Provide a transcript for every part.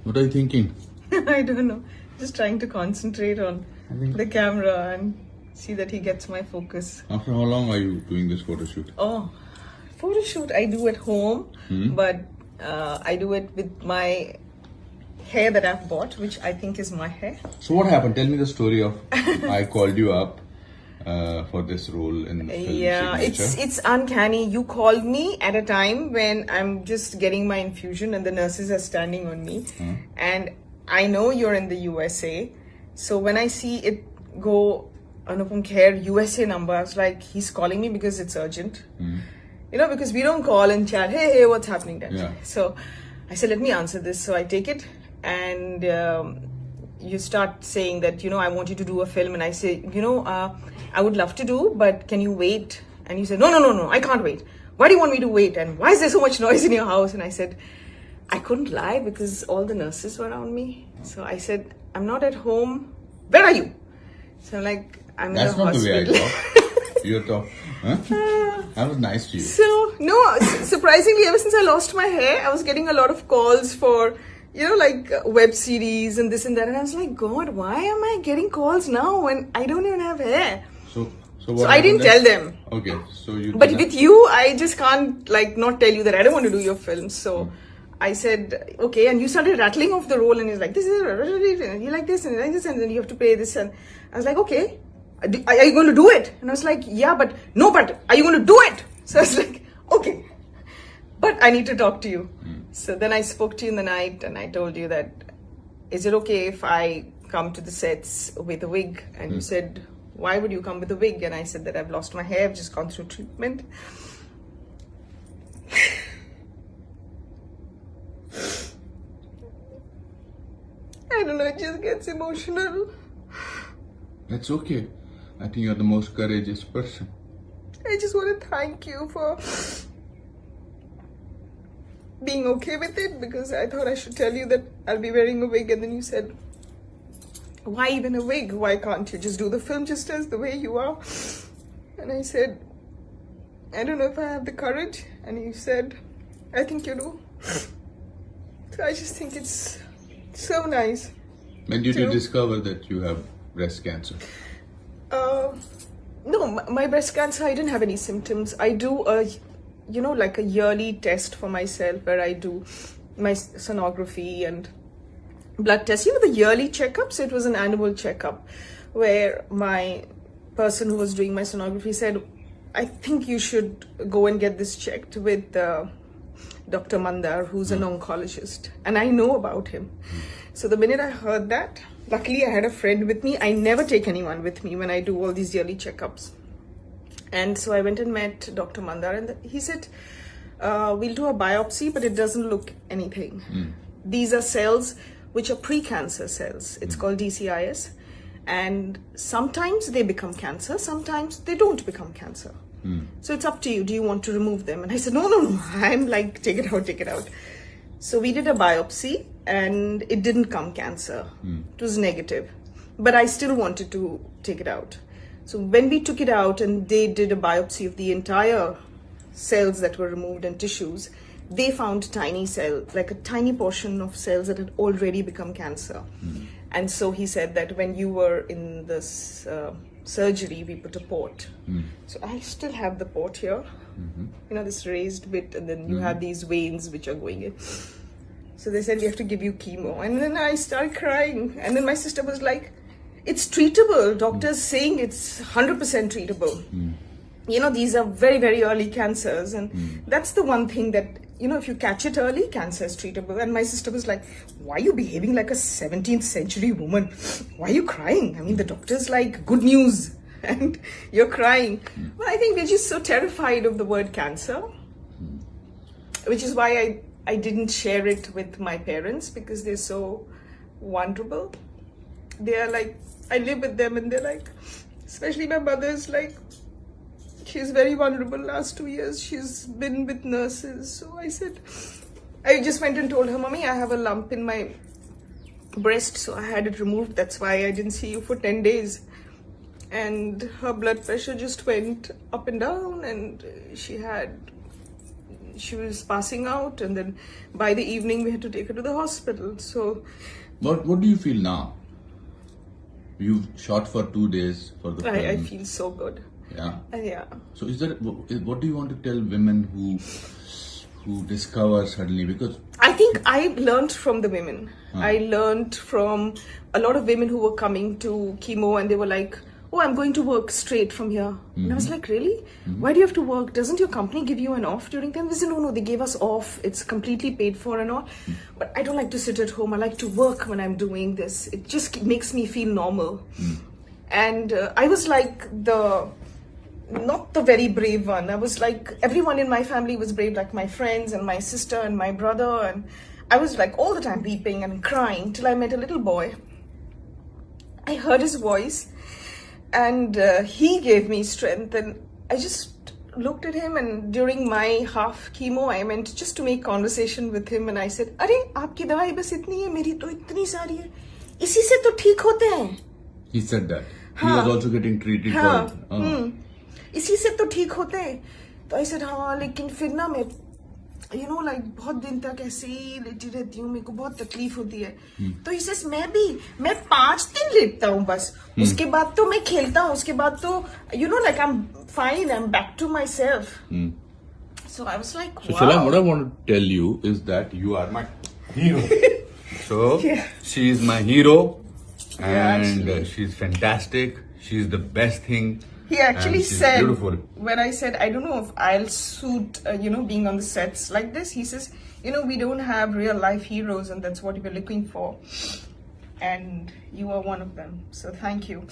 What are you thinking? I don't know. Just trying to concentrate on the camera and see that he gets my focus. After how long are you doing this photo shoot? Oh, photo shoot I do at home, but I do it with my hair that I've bought, which I think is my hair. So what happened? Tell me the story of I called you up for this role in the film Signature. It's uncanny. You called me at a time when I'm just getting my infusion and the nurses are standing on me, and I know you're in the USA. So when I see it go Anupam Kher USA number, I was like, he's calling me because it's urgent. You know, because we don't call and chat, hey, what's happening then? Yeah. So I said, let me answer this. So I take it, and you start saying that, I want you to do a film. And I say, I would love to do, but can you wait? And you said, no, I can't wait. Why do you want me to wait? And why is there so much noise in your house? And I said, I couldn't lie because all the nurses were around me. So I said, I'm not at home. Where are you? So I'm like, I'm in the hospital. That's not the way I talk. You talk. Huh? That was nice to you. So, no, surprisingly, ever since I lost my hair, I was getting a lot of calls for, like web series and this and that. And I was like, God, why am I getting calls now when I don't even have hair? So I didn't tell them. Okay, so you. But with you, I just can't not tell you that I don't want to do your film. So I said, okay, and you started rattling off the role, and he's like, this is, and you like this, and you like this, and then you have to pay this. And I was like, okay, are you going to do it? And I was like, yeah, but are you going to do it? So I was like, okay, but I need to talk to you. So then I spoke to you in the night, and I told you that, is it okay if I come to the sets with a wig? And you said, why would you come with a wig? And I said that I've lost my hair, I've just gone through treatment. I don't know, it just gets emotional. That's okay. I think you're the most courageous person. I just want to thank you for being okay with it, because I thought I should tell you that I'll be wearing a wig, and then you said, why even a wig? Why can't you just do the film just as the way you are? And I said, I don't know if I have the courage. And you said, I think you do. So I just think it's so nice. When did you discover that you have breast cancer? No, my breast cancer, I didn't have any symptoms. I do like a yearly test for myself where I do my sonography and blood tests. The yearly checkups. It was an annual checkup where my person who was doing my sonography said, I think you should go and get this checked with Dr. Mandar, who's an oncologist, and I know about him. So the minute I heard that, luckily I had a friend with me. I never take anyone with me when I do all these yearly checkups. And so I went and met Dr. Mandar, and he said, we'll do a biopsy, but it doesn't look anything. These are cells which are pre-cancer cells. It's called DCIS. And sometimes they become cancer, sometimes they don't become cancer. So it's up to you. Do you want to remove them? And I said, no. I'm like, take it out. So we did a biopsy, and it didn't come cancer. It was negative. But I still wanted to take it out. So when we took it out and they did a biopsy of the entire cells that were removed and tissues, they found tiny cell, like a tiny portion of cells that had already become cancer. And so he said that when you were in this surgery, we put a port. So I still have the port here, this raised bit, and then you have these veins which are going in. So they said, we have to give you chemo. And then I started crying. And then my sister was like, it's treatable. Doctors saying it's 100% treatable. These are very, very early cancers. And that's the one thing that, if you catch it early, cancer is treatable. And my sister was like, why are you behaving like a 17th century woman? Why are you crying? I mean, the doctor's like, good news. And you're crying. Well, I think we're just so terrified of the word cancer, which is why I didn't share it with my parents, because they're so vulnerable. They are like, I live with them, and they're like, especially my mother's like, she's very vulnerable. Last 2 years, she's been with nurses. So I just went and told her, Mommy, I have a lump in my breast. So I had it removed. That's why I didn't see you for 10 days. And her blood pressure just went up and down. And she had she was passing out, and then by the evening we had to take her to the hospital. So, what do you feel now? You've shot for 2 days for the film. I feel so good. Yeah. Yeah. So what do you want to tell women who discover suddenly? Because I think I learned from the women. I learned from a lot of women who were coming to chemo, and they were like, "Oh, I'm going to work straight from here." And I was like, "Really? Why do you have to work? Doesn't your company give you an off during time?" They said, "No, they gave us off. It's completely paid for and all." But I don't like to sit at home. I like to work when I'm doing this. It just makes me feel normal. And I was like not the very brave one. I was like, everyone in my family was brave, like my friends and my sister and my brother. And I was like all the time weeping and crying till I met a little boy. I heard his voice, and he gave me strength. And I just looked at him, and during my half chemo, I went just to make conversation with him, and I said, "अरे आपकी दवाई बस इतनी है, मेरी तो इतनी सारी है, इसी से तो ठीक होते हैं." He said that. He was also getting treated for. इसी से तो ठीक होते हैं. तो I said, हाँ, लेकिन फिर ना मैं like बहुत दिन तक ऐसे ही लेटी रहती हूँ, मेरे को बहुत तकलीफ होती है. तो he says, मैं 5 दिन लेटता हूँ बस, उसके बाद तो मैं खेलता हूँ, उसके बाद तो like I'm fine, I'm back to myself. So I was like, wow. So Shalom, what I want to tell you is that you are my hero. So she is my hero, and she's fantastic. She's the best thing. He actually said, beautiful. When I said, I don't know if I'll suit, being on the sets like this, he says, we don't have real life heroes, and that's what we're looking for. And you are one of them. So thank you.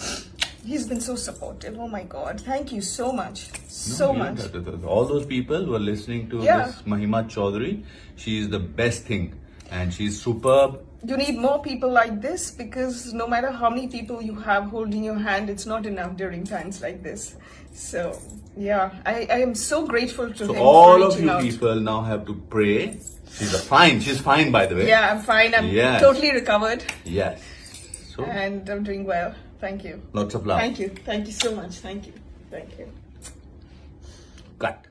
He's been so supportive. Oh my God. Thank you so much. So much. All those people who are listening to this Mahima Chaudhary, she is the best thing. And she's superb. You need more people like this, because no matter how many people you have holding your hand, it's not enough during times like this. So, I am so grateful to him. So all for of you out. people now have to pray. She's fine, by the way. Yeah, I'm fine. I'm totally recovered. Yes. So, and I'm doing well. Thank you. Lots of love. Thank you. Thank you so much. Thank you. Thank you. Cut.